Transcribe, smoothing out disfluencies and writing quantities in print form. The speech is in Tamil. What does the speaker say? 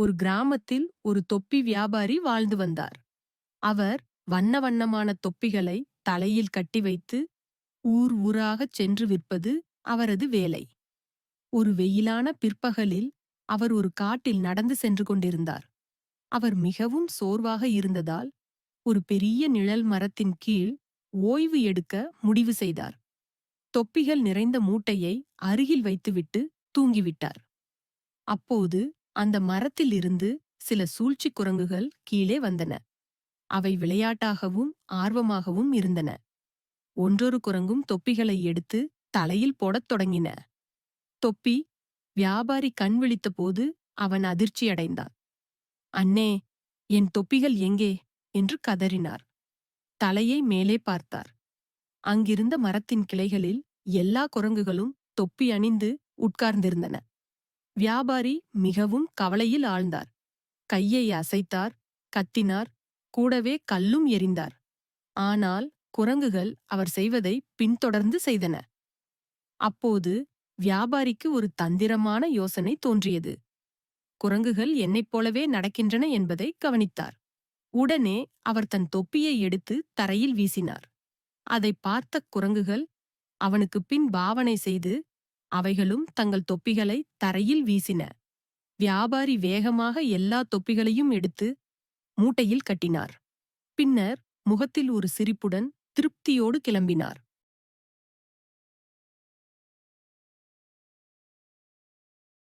ஒரு கிராமத்தில் ஒரு தொப்பி வியாபாரி வாழ்ந்து வந்தார். அவர் வண்ண வண்ணமான தொப்பிகளை தலையில் கட்டி வைத்து ஊர் ஊராகச் சென்று விற்பது அவரது வேலை. ஒரு வெயிலான பிற்பகலில் அவர் ஒரு காட்டில் நடந்து சென்று கொண்டிருந்தார். அவர் மிகவும் சோர்வாக இருந்ததால் ஒரு பெரிய நிழல் மரத்தின் கீழ் ஓய்வு எடுக்க முடிவு செய்தார். தொப்பிகள் நிறைந்த மூட்டையை அருகில் வைத்துவிட்டு தூங்கிவிட்டார். அப்போது அந்த மரத்தில் இருந்து சில சூழ்ச்சிக் குரங்குகள் கீழே வந்தன. அவை விளையாட்டாகவும் ஆர்வமாகவும் இருந்தன. ஒன்றொரு குரங்கும் தொப்பிகளை எடுத்து தலையில் போடத் தொடங்கின. தொப்பி வியாபாரி கண் விழித்தபோது அவன் அதிர்ச்சியடைந்தான். அண்ணே, என் தொப்பிகள் எங்கே என்று கதறினார். தலையை மேலே பார்த்தார். அங்கிருந்த மரத்தின் கிளைகளில் எல்லா குரங்குகளும் தொப்பி அணிந்து உட்கார்ந்திருந்தன. வியாபாரி மிகவும் கவலையில் ஆழ்ந்தார். கையை அசைத்தார், கத்தினார், கூடவே கல்லும் எறிந்தார். ஆனால் குரங்குகள் அவர் செய்வதை பின்தொடர்ந்து செய்தன. அப்போது வியாபாரிக்கு ஒரு தந்திரமான யோசனை தோன்றியது. குரங்குகள் என்னைப் போலவே நடக்கின்றன என்பதை கவனித்தார். உடனே அவர் தன் தொப்பியை எடுத்து தரையில் வீசினார். அதை பார்த்த குரங்குகள் அவனுக்கு பின் பாவனை செய்து அவைகளும் தங்கள் தொப்பிகளை தரையில் வீசின. வியாபாரி வேகமாக எல்லா தொப்பிகளையும் எடுத்து மூட்டையில் கட்டினார். பின்னர் முகத்தில் ஒரு சிரிப்புடன் திருப்தியோடு கிளம்பினார்.